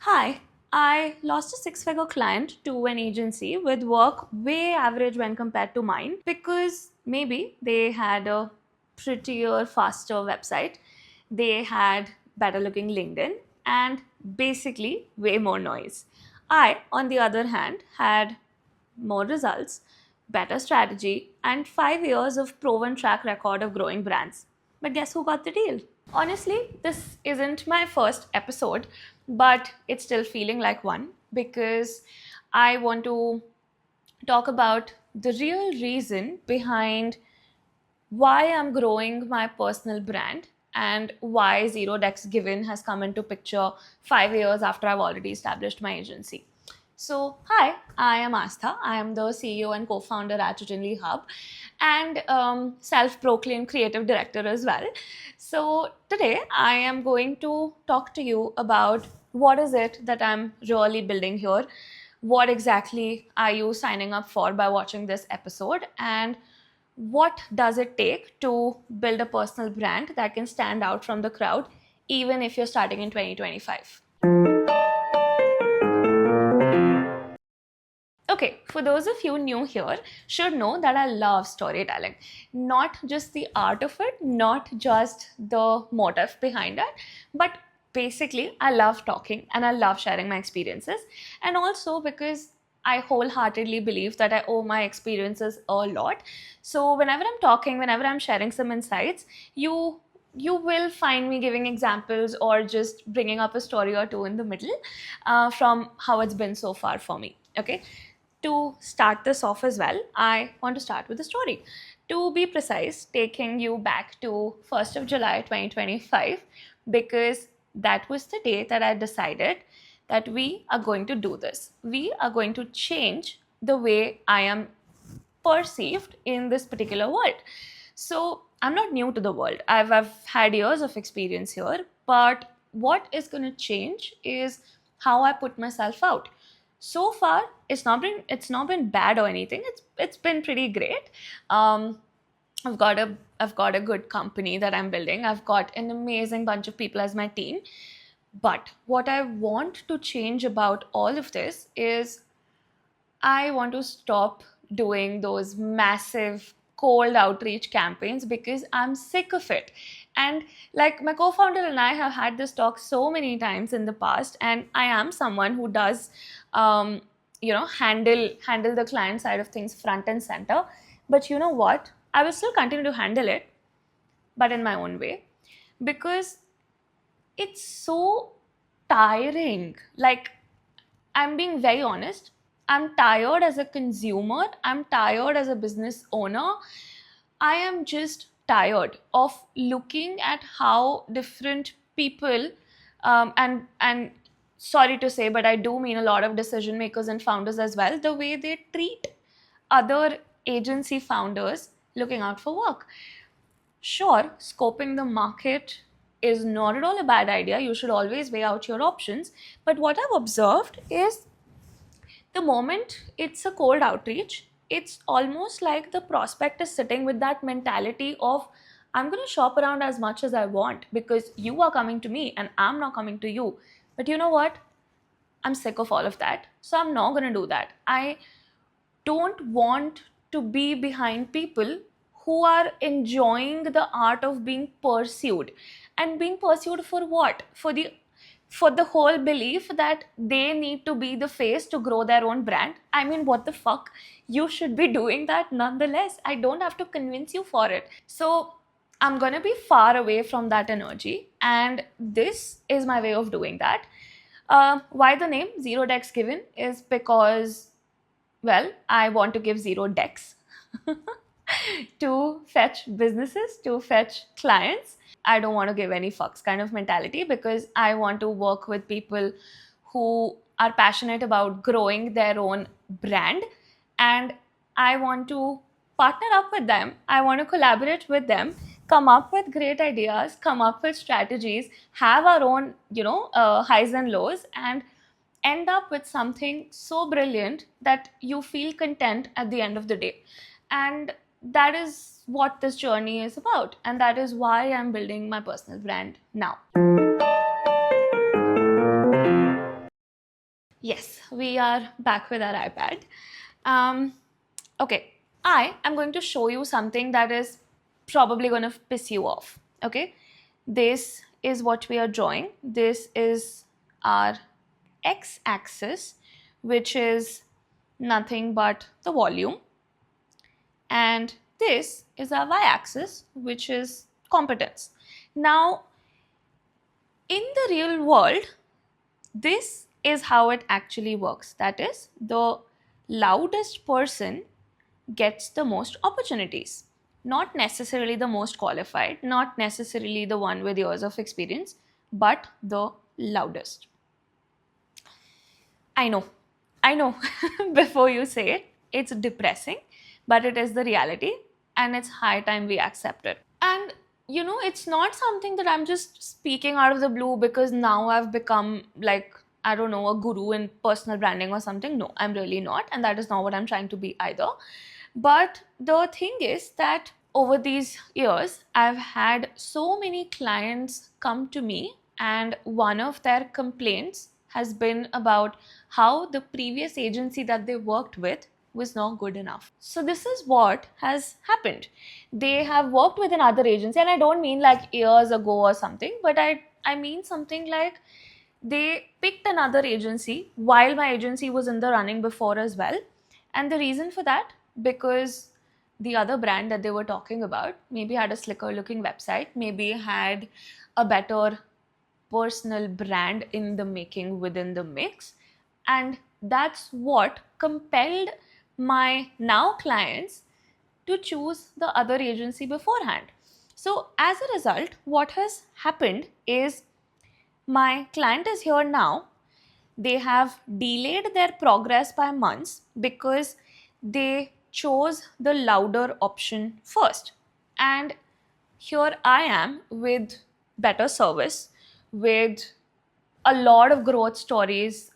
Hi, I lost a six-figure client to an agency with work way average when compared to mine because maybe they had a prettier, faster website, they had better looking LinkedIn, and basically way more noise. I, on the other hand, had more results, better strategy, and 5 years of proven track record of growing brands. But guess who got the deal? Honestly, this isn't my first episode, but it's still feeling like one because I want to talk about the real reason behind why I'm growing my personal brand and why Zero Dex Given has come into picture 5 years after I've already established my agency. So, hi, I am Astha. I am the CEO and co founder at Ujinli Hub and self proclaimed creative director as well. So, today I am going to talk to you about what is it that I'm really building here, what exactly are you signing up for by watching this episode, and what does it take to build a personal brand that can stand out from the crowd even if you're starting in 2025. Okay, for those of you new here, should know that I love storytelling. Not just the art of it, not just the motive behind it, but basically I love talking and I love sharing my experiences. And also because I wholeheartedly believe that I owe my experiences a lot. So whenever I'm talking, whenever I'm sharing some insights, you will find me giving examples or just bringing up a story or two in the middle from how it's been so far for me. Okay, to start this off as well, I want to start with a story. To be precise, taking you back to 1st of July 2025, because that was the day that I decided that we are going to do this. We are going to change the way I am perceived in this particular world. So I'm not new to the world. I've had years of experience here, but what is going to change is how I put myself out. So far, it's not been bad or anything. It's been pretty great. Um, I've got a good company that I'm building. I've got an amazing bunch of people as my team. But what I want to change about all of this is I want to stop doing those massive cold outreach campaigns because I'm sick of it. And like my co founder and I have had this talk so many times in the past, and I am someone who does, handle the client side of things front and center. But you know what? I will still continue to handle it, but in my own way because it's so tiring. Like, I'm being very honest. I'm tired as a consumer. I'm tired as a business owner. I am just tired of looking at how different people, and sorry to say, but I do mean a lot of decision makers and founders as well, the way they treat other agency founders looking out for work. Sure, scoping the market is not at all a bad idea. You should always weigh out your options. But what I've observed is the moment it's a cold outreach, it's almost like the prospect is sitting with that mentality of, I'm going to shop around as much as I want because you are coming to me and I'm not coming to you. But you know what? I'm sick of all of that. So I'm not going to do that. I don't want to be behind people who are enjoying the art of being pursued. And being pursued for what? For the whole belief that they need to be the face to grow their own brand. I mean, what the fuck? You should be doing that nonetheless. I don't have to convince you for it. So I'm gonna be far away from that energy, and this is my way of doing that. Why the name Zero Dex Given is because, well, I want to give zero decks to fetch businesses, to fetch clients. I don't want to give any fucks kind of mentality because I want to work with people who are passionate about growing their own brand, and I want to partner up with them. I want to collaborate with them, come up with great ideas, come up with strategies, have our own, highs and lows, and end up with something so brilliant that you feel content at the end of the day. And that is what this journey is about. And that is why I'm building my personal brand now. Yes, we are back with our iPad. Um, okay, I am going to show you something that is probably going to piss you off. Okay, this is what we are drawing. This is our x axis, which is nothing but the volume, and this is our y axis, which is competence. Now, in the real world, this is how it actually works. That is, the loudest person gets the most opportunities. Not necessarily the most qualified, not necessarily the one with years of experience, but the loudest. I know, before you say it, it's depressing, but it is the reality, and it's high time we accept it. And it's not something that I'm just speaking out of the blue because now I've become like, I don't know, a guru in personal branding or something. No, I'm really not. And that is not what I'm trying to be either. But the thing is that over these years, I've had so many clients come to me, and one of their complaints has been about how the previous agency that they worked with was not good enough. So this is what has happened. They have worked with another agency, and I don't mean like years ago or something, but I mean something like they picked another agency while my agency was in the running before as well. And the reason for that, because the other brand that they were talking about maybe had a slicker looking website, maybe had a better personal brand in the making within the mix. And that's what compelled my now clients to choose the other agency beforehand. So, as a result, what has happened is my client is here now. They have delayed their progress by months because they chose the louder option first. And here I am with better service, with a lot of growth stories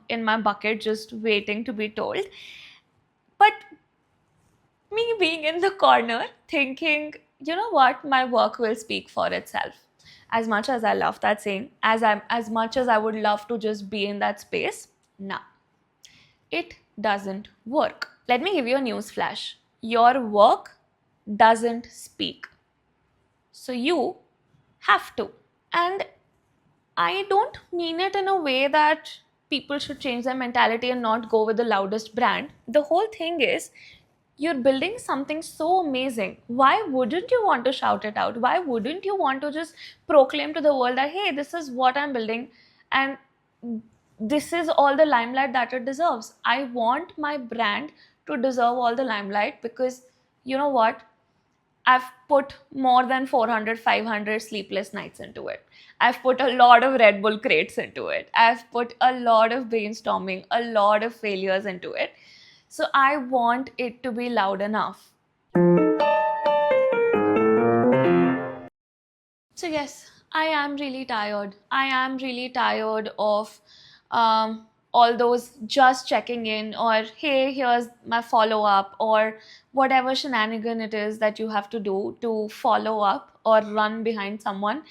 in my bucket just waiting to be told. But me being in the corner thinking, you know what, my work will speak for itself. As much as I love that saying, as much as I would love to just be in that space, nah, it doesn't work. Let me give you a news flash. Your work doesn't speak. So you have to. And I don't mean it in a way that people should change their mentality and not go with the loudest brand. The whole thing is, you're building something so amazing. Why wouldn't you want to shout it out? Why wouldn't you want to just proclaim to the world that, hey, this is what I'm building and this is all the limelight that it deserves? I want my brand to deserve all the limelight because you know what? I've put more than 400, 500 sleepless nights into it. I've put a lot of Red Bull crates into it. I've put a lot of brainstorming, a lot of failures into it. So I want it to be loud enough. So yes, I am really tired. I am really tired of all those just checking in or hey, here's my follow up or whatever shenanigan it is that you have to do to follow up or run behind someone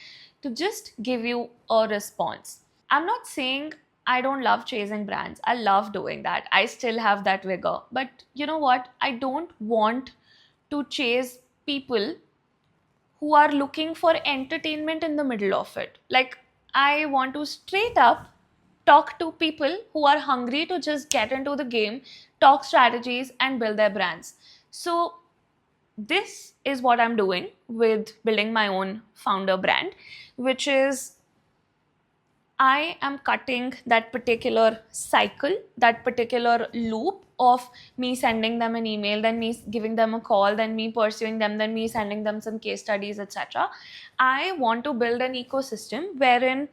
to just give you a response. I'm not saying I don't love chasing brands. I love doing that. I still have that vigor. But you know what? I don't want to chase people who are looking for entertainment in the middle of it. Like, I want to straight up talk to people who are hungry to just get into the game, talk strategies, and build their brands. So, this is what I'm doing with building my own founder brand, which is I am cutting that particular cycle, that particular loop of me sending them an email, then me giving them a call, then me pursuing them, then me sending them some case studies, etc. I want to build an ecosystem wherein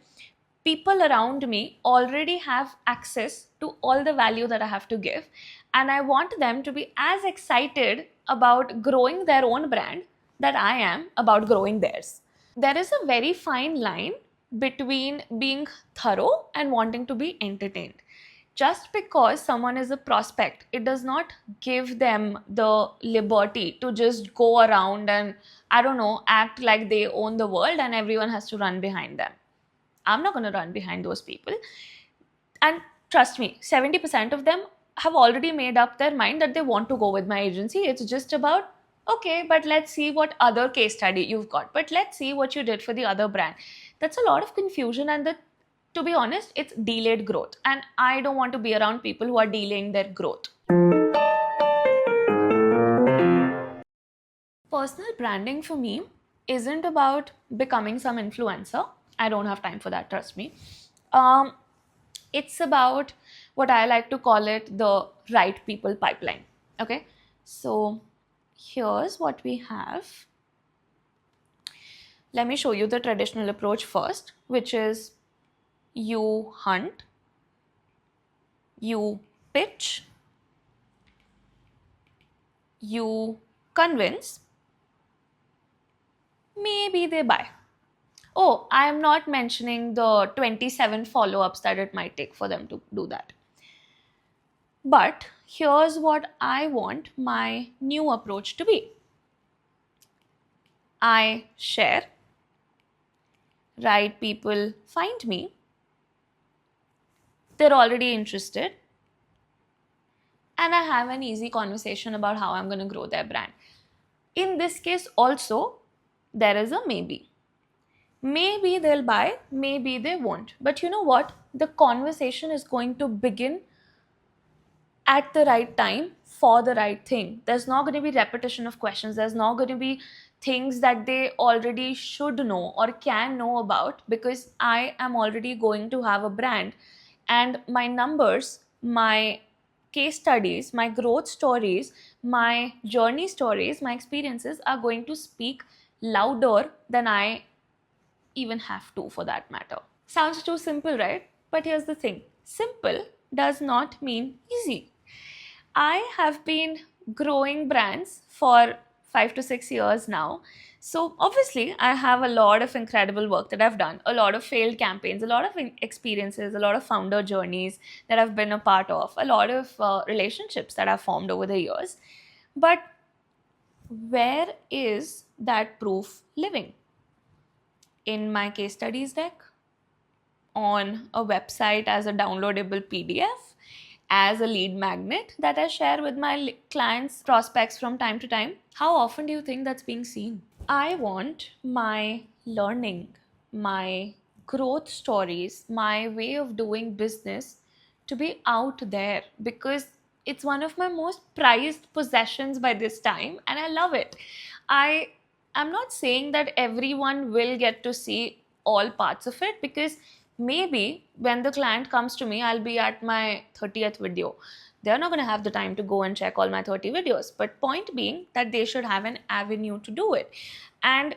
people around me already have access to all the value that I have to give. And I want them to be as excited about growing their own brand that I am about growing theirs. There is a very fine line between being thorough and wanting to be entertained. Just because someone is a prospect, it does not give them the liberty to just go around and, I don't know, act like they own the world and everyone has to run behind them. I'm not going to run behind those people. And trust me, 70% of them have already made up their mind that they want to go with my agency. It's just about, okay, but let's see what other case study you've got. But let's see what you did for the other brand. That's a lot of confusion, and to be honest, it's delayed growth. And I don't want to be around people who are delaying their growth. Personal branding for me isn't about becoming some influencer. I don't have time for that, trust me. It's about what I like to call it the right people pipeline. Okay, so here's what we have. Let me show you the traditional approach first, which is you hunt, you pitch, you convince, maybe they buy. Oh, I am not mentioning the 27 follow-ups that it might take for them to do that. But here's what I want my new approach to be. I share, right people find me, they're already interested, and I have an easy conversation about how I'm going to grow their brand. In this case also, there is a maybe. Maybe they'll buy, maybe they won't. But you know what? The conversation is going to begin at the right time for the right thing. There's not going to be repetition of questions. There's not going to be things that they already should know or can know about, because I am already going to have a brand, and my numbers, my case studies, my growth stories, my journey stories, my experiences are going to speak louder than I even have to, for that matter. Sounds too simple, right? But here's the thing, simple does not mean easy. I have been growing brands for 5 to 6 years now. So obviously, I have a lot of incredible work that I've done, a lot of failed campaigns, a lot of experiences, a lot of founder journeys that I've been a part of, a lot of relationships that I've formed over the years. But where is that proof living? In my case studies deck, on a website as a downloadable PDF, as a lead magnet that I share with my clients, prospects from time to time. How often do you think that's being seen? I want my learning, my growth stories, my way of doing business to be out there, because it's one of my most prized possessions by this time, and I love it. I'm not saying that everyone will get to see all parts of it, because maybe when the client comes to me, I'll be at my 30th video. They're not going to have the time to go and check all my 30 videos. But point being that they should have an avenue to do it. And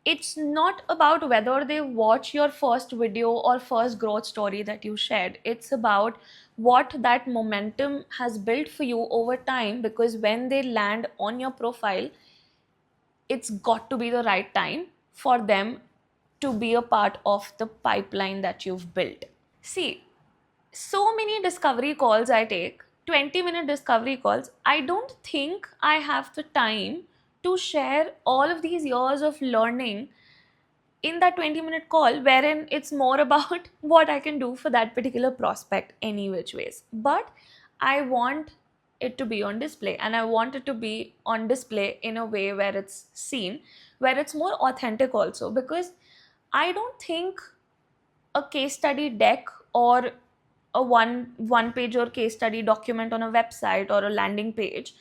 it's not about whether they watch your first video or first growth story that you shared. It's about what that momentum has built for you over time, because when they land on your profile, it's got to be the right time for them to be a part of the pipeline that you've built. See, so many discovery calls I take, 20-minute discovery calls. I don't think I have the time to share all of these years of learning in that 20-minute call, wherein it's more about what I can do for that particular prospect any which ways. But I want it to be on display, and I want it to be on display in a way where it's seen, where it's more authentic also, because I don't think a case study deck or a one page or case study document on a website or a landing page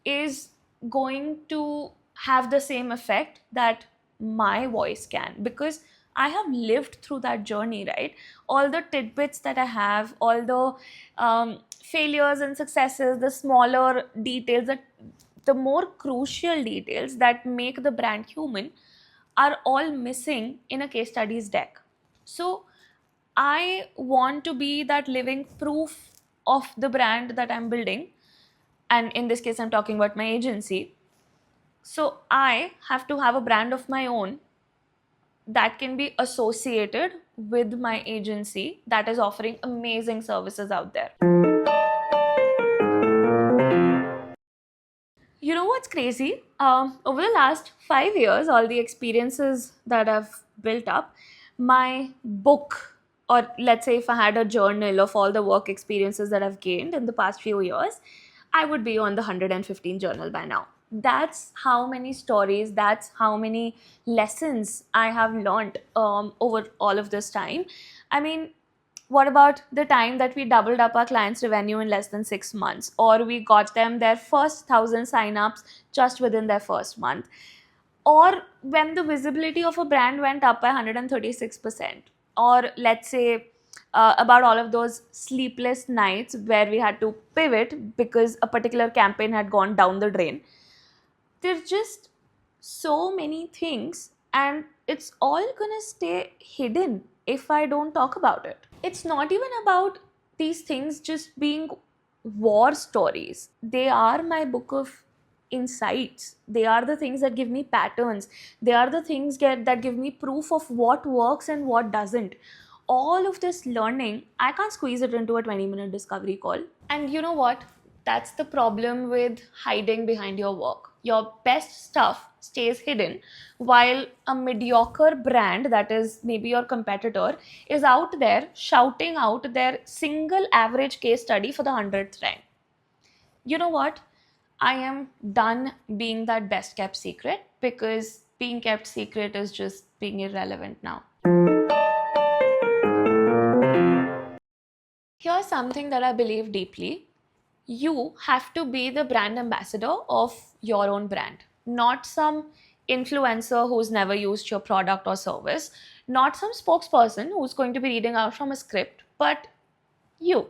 is going to have the same effect that my voice can, because I have lived through that journey, right? All the tidbits that I have, all the failures and successes, the smaller details, the more crucial details that make the brand human are all missing in a case studies deck. So I want to be that living proof of the brand that I'm building. And in this case, I'm talking about my agency. So I have to have a brand of my own that can be associated with my agency that is offering amazing services out there. You know what's crazy? Over the last 5 years, all the experiences that I've built up, my book or let's say if I had a journal of all the work experiences that I've gained in the past few years, I would be on the 115 journal by now. That's how many stories, that's how many lessons I have learned over all of this time. I mean, what about the time that we doubled up our clients' revenue in less than 6 months, or we got them their first 1,000 signups just within their first month, or when the visibility of a brand went up by 136%, or let's say about all of those sleepless nights where we had to pivot because a particular campaign had gone down the drain. There's just so many things, and it's all gonna stay hidden if I don't talk about it. It's not even about these things just being war stories. They are my book of insights. They are the things that give me patterns. They are the things that give me proof of what works and what doesn't. All of this learning, I can't squeeze it into a 20-minute discovery call. And you know what? That's the problem with hiding behind your work. Your best stuff stays hidden, while a mediocre brand, that is maybe your competitor, is out there shouting out their single average case study for the 100th time. You know what? I am done being that best kept secret, because being kept secret is just being irrelevant now. Here's something that I believe deeply. You have to be the brand ambassador of your own brand, not some influencer who's never used your product or service, not some spokesperson who's going to be reading out from a script, but you.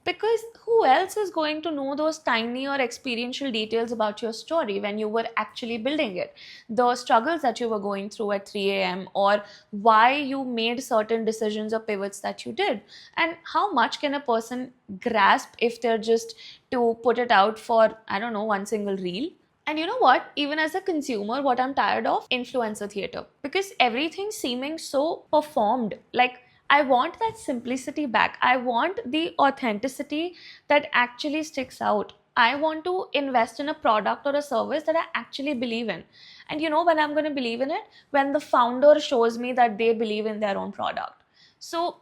Because who else is going to know those tiny or experiential details about your story when you were actually building it? The struggles that you were going through at 3 a.m., or why you made certain decisions or pivots that you did. And how much can a person grasp if they're just to put it out for, I don't know, one single reel? And you know what? Even as a consumer, what I'm tired of? Influencer theater. Because everything's seeming so performed. Like, I want that simplicity back. I want the authenticity that actually sticks out. I want to invest in a product or a service that I actually believe in. And you know when I'm going to believe in it? When the founder shows me that they believe in their own product. So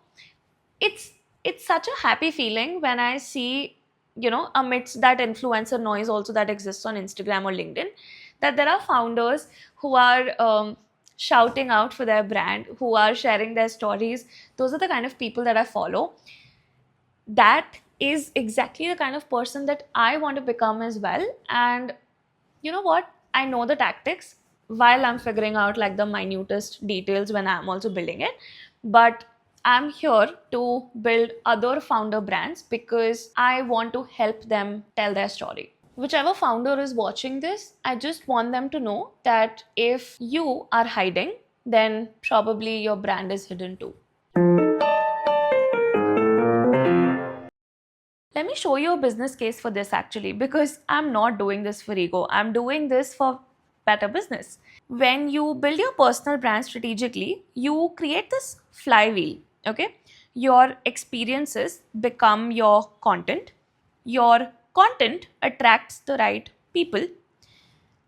it's such a happy feeling when I see, amidst that influencer noise also that exists on Instagram or LinkedIn, that there are founders who are shouting out for their brand, who are sharing their stories. Those are the kind of people that I follow. That is exactly the kind of person that I want to become as well. And you know what? I know the tactics while I'm figuring out like the minutest details when I'm also building it. But I'm here to build other founder brands because I want to help them tell their story. Whichever founder is watching this, I just want them to know that if you are hiding, then probably your brand is hidden too. Let me show you a business case for this actually, because I'm not doing this for ego. I'm doing this for better business. When you build your personal brand strategically, you create this flywheel, okay? Your experiences become your content. Your content attracts the right people.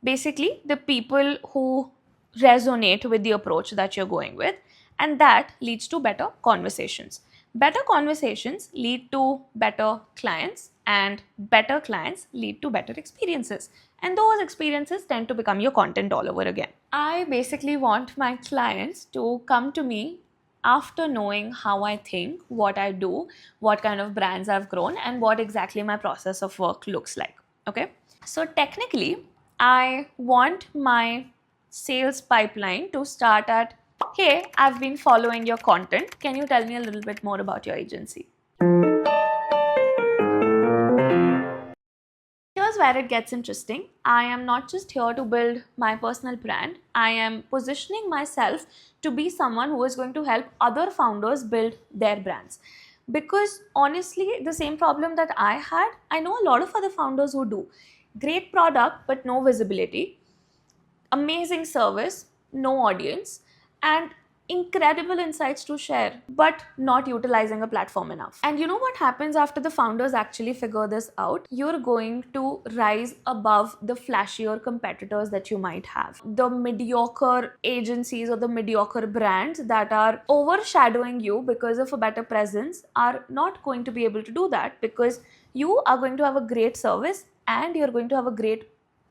Basically, the people who resonate with the approach that you're going with, and that leads to better conversations. Better conversations lead to better clients, and better clients lead to better experiences. And those experiences tend to become your content all over again. I basically want my clients to come to me after knowing how I think, what I do, what kind of brands I've grown, and what exactly my process of work looks like. Okay. So technically, I want my sales pipeline to start at, hey, I've been following your content. Can you tell me a little bit more about your agency? Here's where it gets interesting. I am not just here to build my personal brand. I am positioning myself to be someone who is going to help other founders build their brands. Because honestly, the same problem that I had, I know a lot of other founders who do. Great product, but no visibility. Amazing service, no audience. And incredible insights to share, but not utilizing a platform enough. And you know what happens after the founders actually figure this out? You're going to rise above the flashier competitors that you might have. The mediocre agencies or the mediocre brands that are overshadowing you because of a better presence are not going to be able to do that, because you are going to have a great service and you're going to have a great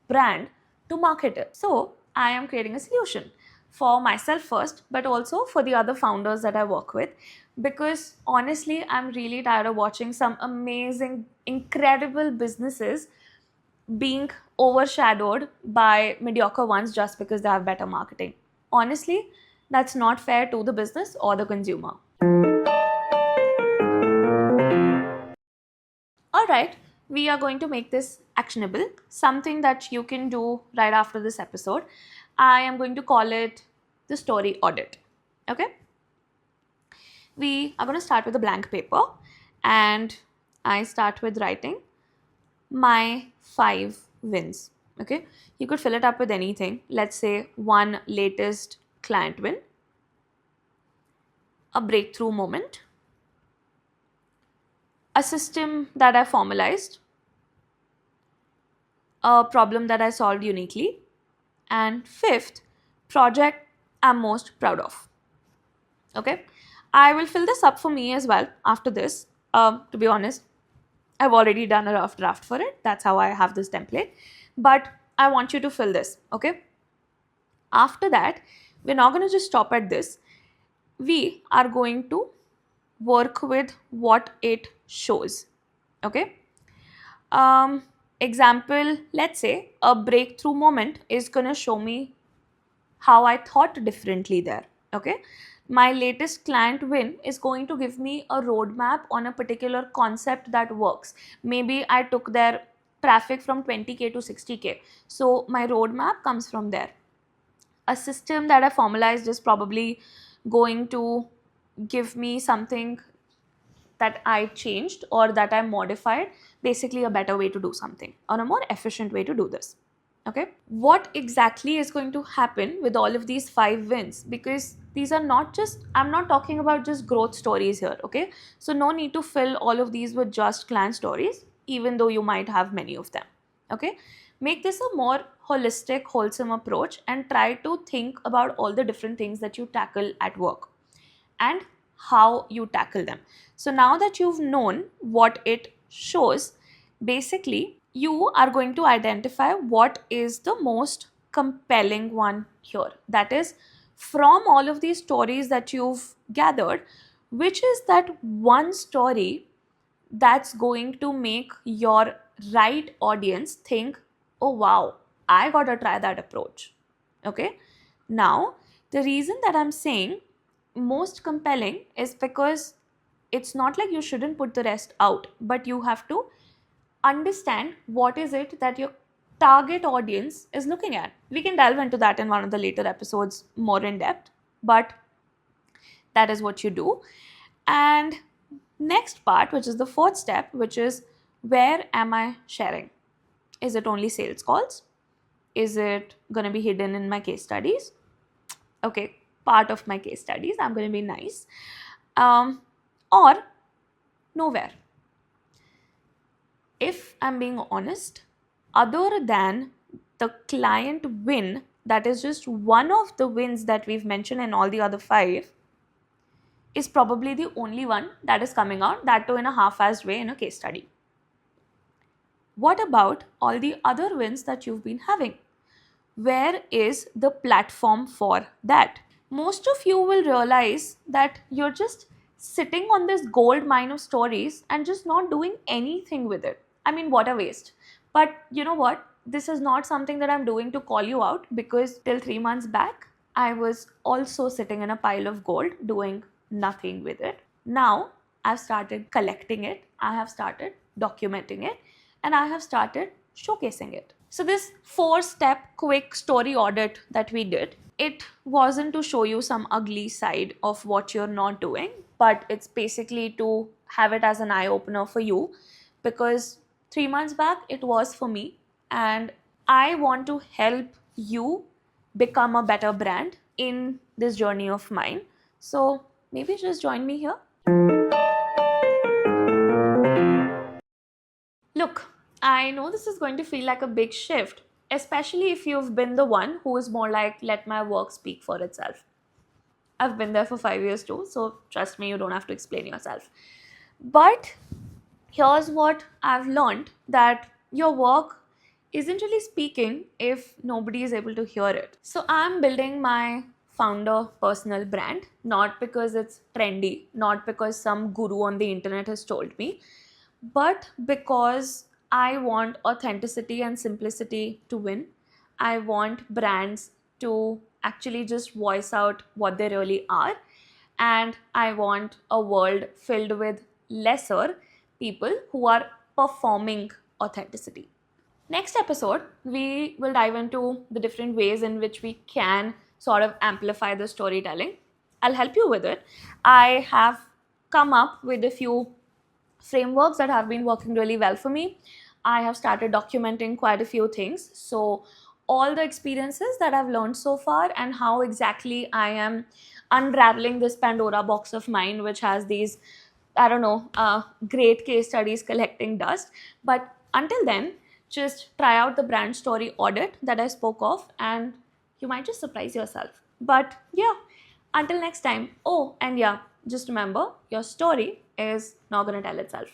brand to market it. So I am creating a solution for myself first, but also for the other founders that I work with, because honestly, I'm really tired of watching some amazing, incredible businesses being overshadowed by mediocre ones just because they have better marketing. Honestly, that's not fair to the business or the consumer. All right, we are going to make this actionable, something that you can do right after this episode. I am going to call it the story audit. Okay? We are going to start with a blank paper, and I start with writing my 5 wins. Okay? You could fill it up with anything. Let's say one latest client win, a breakthrough moment, a system that I formalized, a problem that I solved uniquely, and 5th, project I'm most proud of. Okay, I will fill this up for me as well after this. To be honest, I've already done a rough draft for it. That's how I have this template. But I want you to fill this. Okay. After that, we're not going to just stop at this. We are going to work with what it shows. Okay. Example, let's say a breakthrough moment is going to show me how I thought differently there. Okay. My latest client win is going to give me a roadmap on a particular concept that works. Maybe I took their traffic from 20K to 60K. So my roadmap comes from there. A system that I formalized is probably going to give me something that I changed or that I modified, basically a better way to do something or a more efficient way to do this. Okay, what exactly is going to happen with all of these 5 wins? Because these are not just, I'm not talking about just growth stories here. Okay, so no need to fill all of these with just client stories, even though you might have many of them. Okay, make this a more holistic, wholesome approach and try to think about all the different things that you tackle at work and how you tackle them. So now that you've known what it shows, basically you are going to identify what is the most compelling one here. That is, from all of these stories that you've gathered, which is that one story that's going to make your right audience think, oh wow, I gotta try that approach. Okay, now the reason that I'm saying most compelling is because it's not like you shouldn't put the rest out, but you have to understand what is it that your target audience is looking at. We can delve into that in one of the later episodes more in depth, but that is what you do. And next part, which is the 4th step, which is, where am I sharing? Is it only sales calls? Is it going to be hidden in my case studies? Okay, part of my case studies, I'm going to be nice. Or nowhere. If I'm being honest, other than the client win, that is just one of the wins that we've mentioned in all the other 5, is probably the only one that is coming out, that too in a half-assed way in a case study. What about all the other wins that you've been having? Where is the platform for that? Most of you will realize that you're just sitting on this gold mine of stories and just not doing anything with it. I mean, what a waste. But you know what? This is not something that I'm doing to call you out, because till 3 months back, I was also sitting in a pile of gold doing nothing with it. Now, I've started collecting it, I have started documenting it, and I have started showcasing it. So this 4-step quick story audit that we did, it wasn't to show you some ugly side of what you're not doing, but it's basically to have it as an eye-opener for you, because 3 months back it was for me, and I want to help you become a better brand in this journey of mine. So maybe just join me here. Look, I know this is going to feel like a big shift, especially if you've been the one who is more like, let my work speak for itself. I've been there for 5 years too, so trust me, you don't have to explain yourself. But here's what I've learned, that your work isn't really speaking if nobody is able to hear it. So I'm building my founder personal brand, not because it's trendy, not because some guru on the internet has told me, but because I want authenticity and simplicity to win. I want brands to actually just voice out what they really are. And I want a world filled with lesser people who are performing authenticity. Next episode, we will dive into the different ways in which we can sort of amplify the storytelling. I'll help you with it. I have come up with a few frameworks that have been working really well for me. I have started documenting quite a few things. So, all the experiences that I've learned so far and how exactly I am unraveling this Pandora box of mine, which has these, I don't know, great case studies collecting dust. But until then, just try out the brand story audit that I spoke of, and you might just surprise yourself. But yeah, until next time. Oh, and yeah, just remember, your story is not going to tell itself.